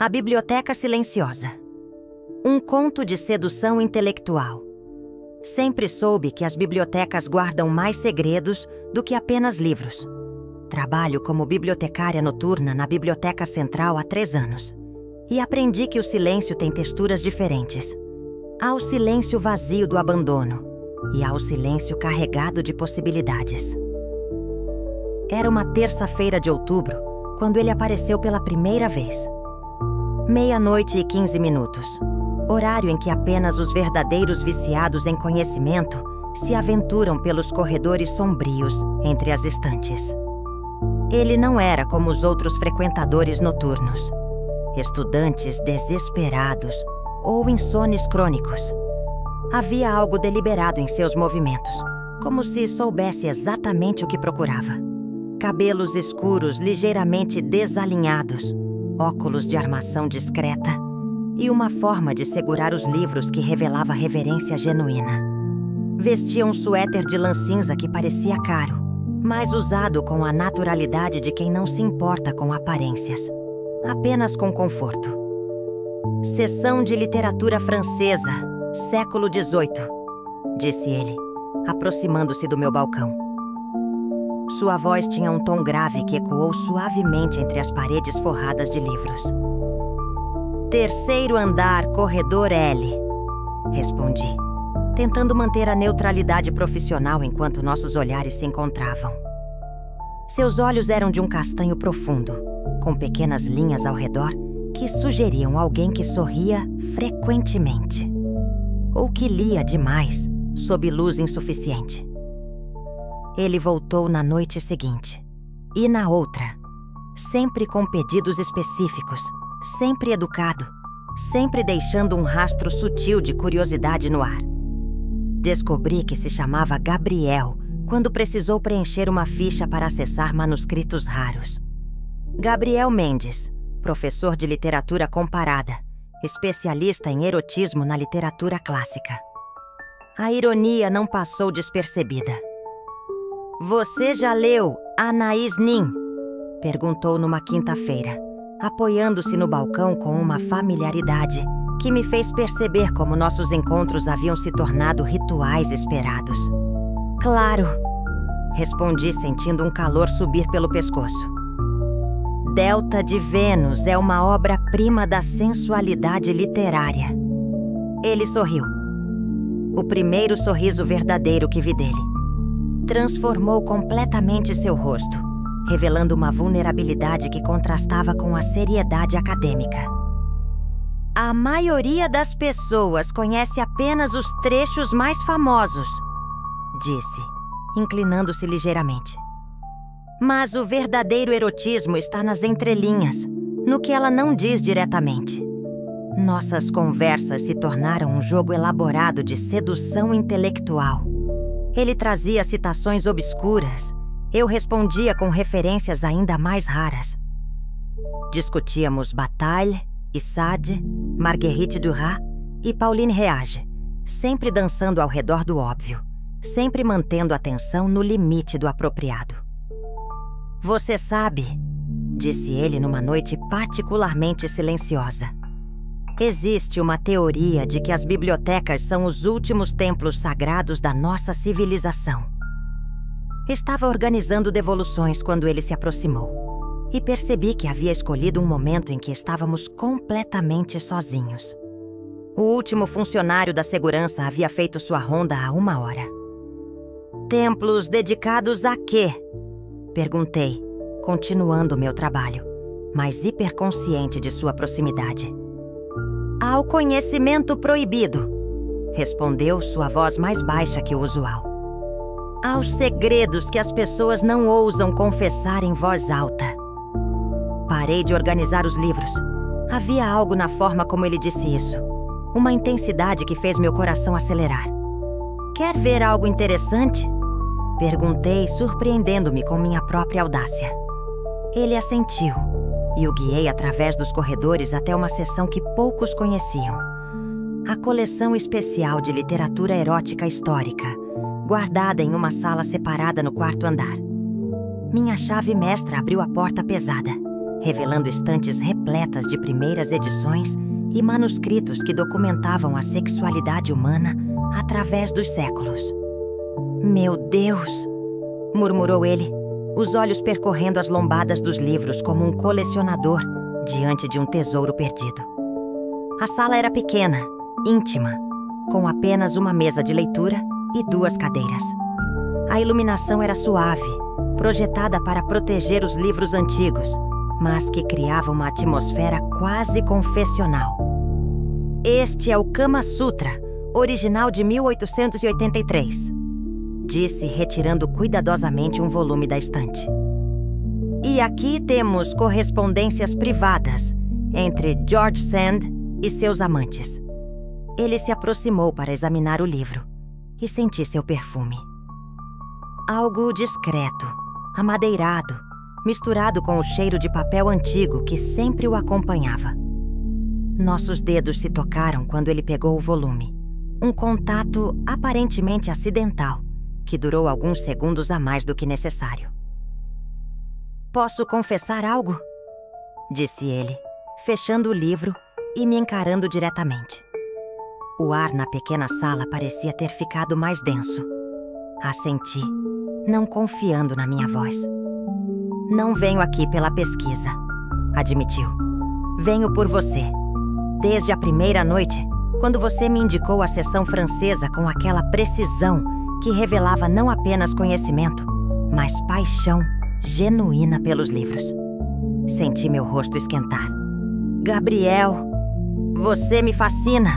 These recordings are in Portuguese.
A Biblioteca Silenciosa. Um conto de sedução intelectual. Sempre soube que as bibliotecas guardam mais segredos do que apenas livros. Trabalho como bibliotecária noturna na Biblioteca Central há 3 anos. E aprendi que o silêncio tem texturas diferentes. Há o silêncio vazio do abandono e há o silêncio carregado de possibilidades. Era uma terça-feira de outubro, quando ele apareceu pela primeira vez. 00:15, horário em que apenas os verdadeiros viciados em conhecimento se aventuram pelos corredores sombrios entre as estantes. Ele não era como os outros frequentadores noturnos, estudantes desesperados ou insones crônicos. Havia algo deliberado em seus movimentos, como se soubesse exatamente o que procurava. Cabelos escuros ligeiramente desalinhados, óculos de armação discreta e uma forma de segurar os livros que revelava reverência genuína. Vestia um suéter de lã cinza que parecia caro, mas usado com a naturalidade de quem não se importa com aparências, apenas com conforto. Seção de literatura francesa, século XVIII, disse ele, aproximando-se do meu balcão. Sua voz tinha um tom grave que ecoou suavemente entre as paredes forradas de livros. Terceiro andar, corredor L, respondi, tentando manter a neutralidade profissional enquanto nossos olhares se encontravam. Seus olhos eram de um castanho profundo, com pequenas linhas ao redor que sugeriam alguém que sorria frequentemente, ou que lia demais sob luz insuficiente. Ele voltou na noite seguinte, e na outra, sempre com pedidos específicos, sempre educado, sempre deixando um rastro sutil de curiosidade no ar. Descobri que se chamava Gabriel quando precisou preencher uma ficha para acessar manuscritos raros. Gabriel Mendes, professor de literatura comparada, especialista em erotismo na literatura clássica. A ironia não passou despercebida. "Você já leu Anaïs Nin?" perguntou numa quinta-feira, apoiando-se no balcão com uma familiaridade que me fez perceber como nossos encontros haviam se tornado rituais esperados. "Claro", respondi sentindo um calor subir pelo pescoço. Delta de Vênus é uma obra-prima da sensualidade literária. Ele sorriu. O primeiro sorriso verdadeiro que vi dele. Transformou completamente seu rosto, revelando uma vulnerabilidade que contrastava com a seriedade acadêmica. "A maioria das pessoas conhece apenas os trechos mais famosos", disse, inclinando-se ligeiramente. "Mas o verdadeiro erotismo está nas entrelinhas, no que ela não diz diretamente." Nossas conversas se tornaram um jogo elaborado de sedução intelectual. Ele trazia citações obscuras, eu respondia com referências ainda mais raras. Discutíamos Bataille, Sade, Marguerite Duras e Pauline Réage, sempre dançando ao redor do óbvio, sempre mantendo a atenção no limite do apropriado. "Você sabe", disse ele numa noite particularmente silenciosa, "existe uma teoria de que as bibliotecas são os últimos templos sagrados da nossa civilização." Estava organizando devoluções quando ele se aproximou e percebi que havia escolhido um momento em que estávamos completamente sozinhos. O último funcionário da segurança havia feito sua ronda há 1 hora. "Templos dedicados a quê?" perguntei, continuando meu trabalho, mas hiperconsciente de sua proximidade. "Ao conhecimento proibido", respondeu sua voz mais baixa que o usual. "Aos segredos que as pessoas não ousam confessar em voz alta." Parei de organizar os livros. Havia algo na forma como ele disse isso, uma intensidade que fez meu coração acelerar. "Quer ver algo interessante?" perguntei, surpreendendo-me com minha própria audácia. Ele assentiu e o guiei através dos corredores até uma seção que poucos conheciam. A coleção especial de literatura erótica histórica, guardada em uma sala separada no 4º andar. Minha chave mestra abriu a porta pesada revelando estantes repletas de primeiras edições e manuscritos que documentavam a sexualidade humana através dos séculos. "Meu Deus!" murmurou ele, os olhos percorrendo as lombadas dos livros como um colecionador diante de um tesouro perdido. A sala era pequena, íntima, com apenas uma mesa de leitura e 2 cadeiras. A iluminação era suave, projetada para proteger os livros antigos, mas que criava uma atmosfera quase confessional. "Este é o Kama Sutra, original de 1883, disse, retirando cuidadosamente um volume da estante. "E aqui temos correspondências privadas entre George Sand e seus amantes." Ele se aproximou para examinar o livro e senti seu perfume. Algo discreto, amadeirado, misturado com o cheiro de papel antigo que sempre o acompanhava. Nossos dedos se tocaram quando ele pegou o volume. Um contato aparentemente acidental, que durou alguns segundos a mais do que necessário. "Posso confessar algo?" disse ele, fechando o livro e me encarando diretamente. O ar na pequena sala parecia ter ficado mais denso. Assenti, não confiando na minha voz. "Não venho aqui pela pesquisa", admitiu. "Venho por você. Desde a primeira noite, quando você me indicou a seção francesa com aquela precisão que revelava não apenas conhecimento, mas paixão genuína pelos livros." Senti meu rosto esquentar. "Gabriel, você me fascina",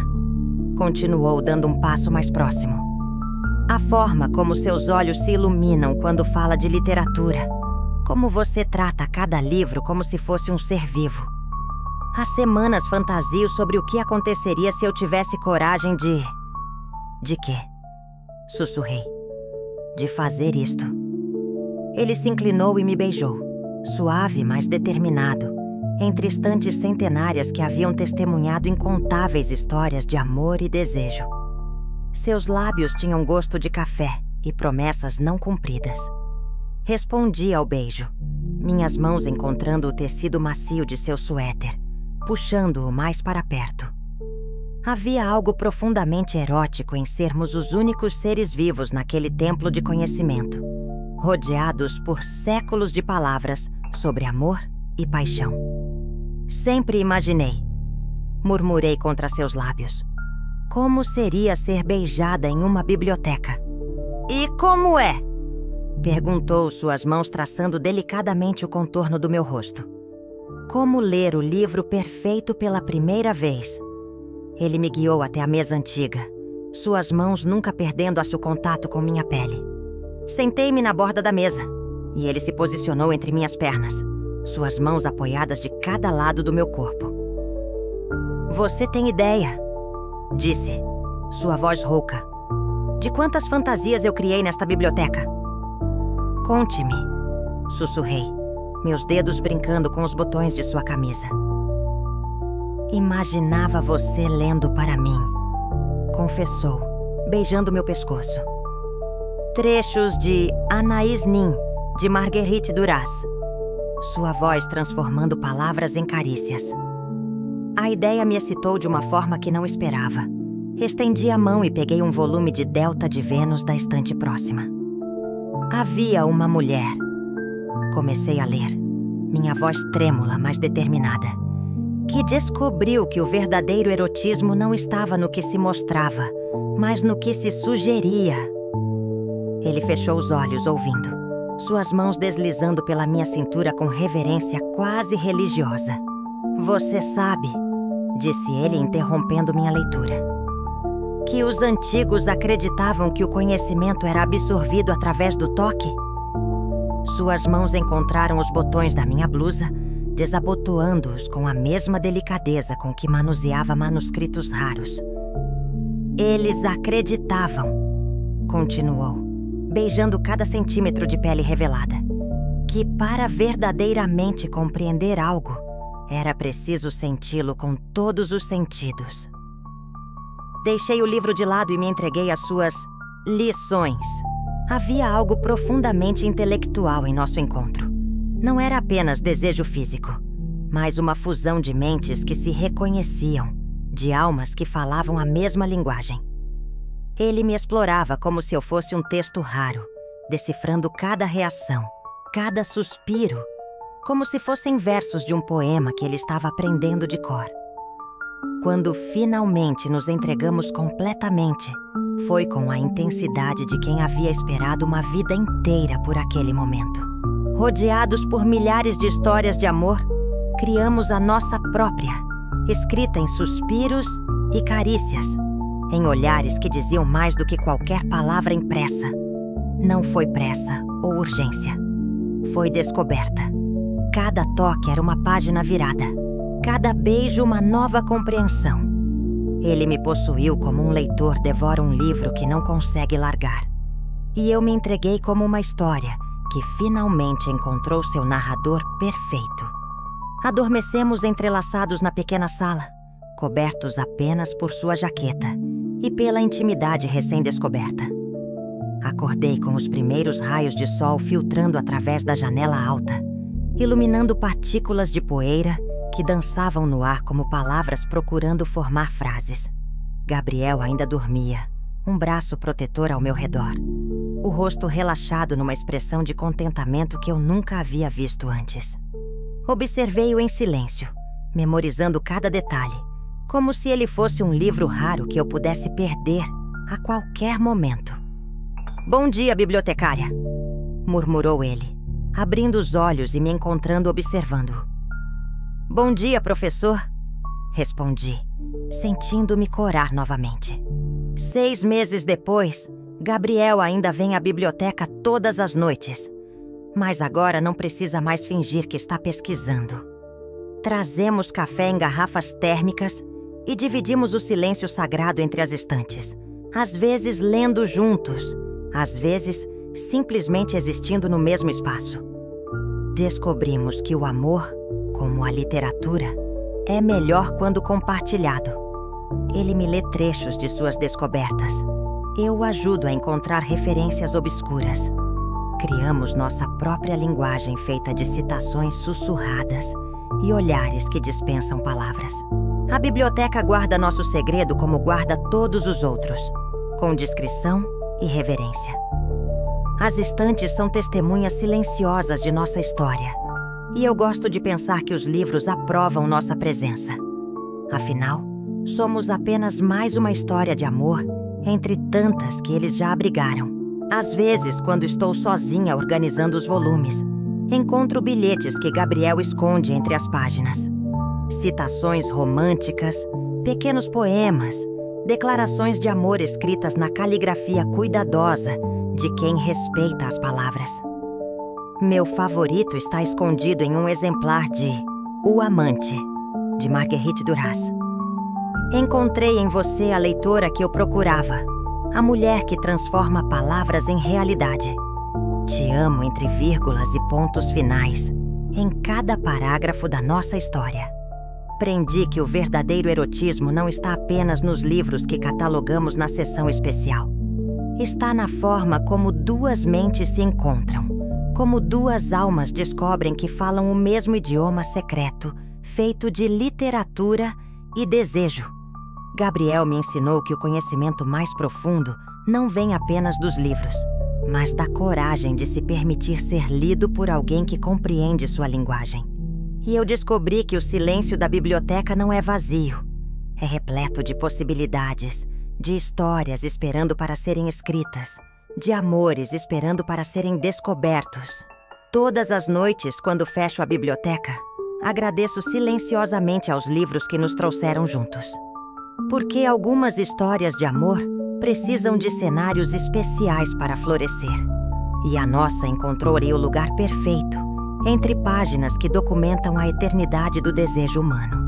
continuou, dando um passo mais próximo. "A forma como seus olhos se iluminam quando fala de literatura, como você trata cada livro como se fosse um ser vivo. Há semanas fantasio sobre o que aconteceria se eu tivesse coragem de... De quê?" sussurrei. "De fazer isto." Ele se inclinou e me beijou, suave, mas determinado, entre estantes centenárias que haviam testemunhado incontáveis histórias de amor e desejo. Seus lábios tinham gosto de café e promessas não cumpridas. Respondi ao beijo, minhas mãos encontrando o tecido macio de seu suéter, puxando-o mais para perto. Havia algo profundamente erótico em sermos os únicos seres vivos naquele templo de conhecimento, rodeados por séculos de palavras sobre amor e paixão. "Sempre imaginei", murmurei contra seus lábios, "como seria ser beijada em uma biblioteca." "E como é?" perguntou, suas mãos traçando delicadamente o contorno do meu rosto. "Como ler o livro perfeito pela primeira vez." Ele me guiou até a mesa antiga, suas mãos nunca perdendo a seu contato com minha pele. Sentei-me na borda da mesa, e ele se posicionou entre minhas pernas, suas mãos apoiadas de cada lado do meu corpo. "Você tem ideia?" disse, sua voz rouca, "de quantas fantasias eu criei nesta biblioteca?" "Conte-me", sussurrei, meus dedos brincando com os botões de sua camisa. "Imaginava você lendo para mim", confessou, beijando meu pescoço. "Trechos de Anaïs Nin, de Marguerite Duras", sua voz transformando palavras em carícias. A ideia me excitou de uma forma que não esperava. Estendi a mão e peguei um volume de Delta de Vênus da estante próxima. "Havia uma mulher." Comecei a ler, minha voz trêmula, mas determinada, "que descobriu que o verdadeiro erotismo não estava no que se mostrava, mas no que se sugeria." Ele fechou os olhos, ouvindo, suas mãos deslizando pela minha cintura com reverência quase religiosa. "Você sabe", disse ele, interrompendo minha leitura, "que os antigos acreditavam que o conhecimento era absorvido através do toque?" Suas mãos encontraram os botões da minha blusa, desabotoando-os com a mesma delicadeza com que manuseava manuscritos raros. "Eles acreditavam", continuou, beijando cada centímetro de pele revelada, "que para verdadeiramente compreender algo, era preciso senti-lo com todos os sentidos." Deixei o livro de lado e me entreguei às suas lições. Havia algo profundamente intelectual em nosso encontro. Não era apenas desejo físico. mas uma fusão de mentes que se reconheciam, de almas que falavam a mesma linguagem. Ele me explorava como se eu fosse um texto raro, decifrando cada reação, cada suspiro, como se fossem versos de um poema que ele estava aprendendo de cor. Quando finalmente nos entregamos completamente, foi com a intensidade de quem havia esperado uma vida inteira por aquele momento. Rodeados por milhares de histórias de amor, criamos a nossa própria, escrita em suspiros e carícias, em olhares que diziam mais do que qualquer palavra impressa. Não foi pressa ou urgência. Foi descoberta. Cada toque era uma página virada. Cada beijo uma nova compreensão. Ele me possuiu como um leitor devora um livro que não consegue largar. E eu me entreguei como uma história que finalmente encontrou seu narrador perfeito. Adormecemos entrelaçados na pequena sala, cobertos apenas por sua jaqueta e pela intimidade recém-descoberta. Acordei com os primeiros raios de sol filtrando através da janela alta, iluminando partículas de poeira que dançavam no ar como palavras procurando formar frases. Gabriel ainda dormia, um braço protetor ao meu redor, o rosto relaxado numa expressão de contentamento que eu nunca havia visto antes. Observei-o em silêncio, memorizando cada detalhe, como se ele fosse um livro raro que eu pudesse perder a qualquer momento. "Bom dia, bibliotecária", murmurou ele, abrindo os olhos e me encontrando observando-o. "Bom dia, professor", respondi, sentindo-me corar novamente. 6 meses depois, Gabriel ainda vem à biblioteca todas as noites, mas agora não precisa mais fingir que está pesquisando. Trazemos café em garrafas térmicas e dividimos o silêncio sagrado entre as estantes, às vezes lendo juntos, às vezes simplesmente existindo no mesmo espaço. Descobrimos que o amor, como a literatura, é melhor quando compartilhado. Ele me lê trechos de suas descobertas. Eu o ajudo a encontrar referências obscuras. Criamos nossa própria linguagem feita de citações sussurradas e olhares que dispensam palavras. A biblioteca guarda nosso segredo como guarda todos os outros, com discrição e reverência. As estantes são testemunhas silenciosas de nossa história, e eu gosto de pensar que os livros aprovam nossa presença. Afinal, somos apenas mais uma história de amor entre tantas que eles já abrigaram. Às vezes, quando estou sozinha organizando os volumes, encontro bilhetes que Gabriel esconde entre as páginas. Citações românticas, pequenos poemas, declarações de amor escritas na caligrafia cuidadosa de quem respeita as palavras. Meu favorito está escondido em um exemplar de O Amante, de Marguerite Duras. Encontrei em você a leitora que eu procurava, a mulher que transforma palavras em realidade. Te amo entre vírgulas e pontos finais, em cada parágrafo da nossa história. Aprendi que o verdadeiro erotismo não está apenas nos livros que catalogamos na seção especial. Está na forma como duas mentes se encontram, como duas almas descobrem que falam o mesmo idioma secreto, feito de literatura e desejo. Gabriel me ensinou que o conhecimento mais profundo não vem apenas dos livros, mas da coragem de se permitir ser lido por alguém que compreende sua linguagem. E eu descobri que o silêncio da biblioteca não é vazio. É repleto de possibilidades, de histórias esperando para serem escritas, de amores esperando para serem descobertos. Todas as noites, quando fecho a biblioteca, agradeço silenciosamente aos livros que nos trouxeram juntos. Porque algumas histórias de amor precisam de cenários especiais para florescer. E a nossa encontrou-lhe o lugar perfeito, entre páginas que documentam a eternidade do desejo humano.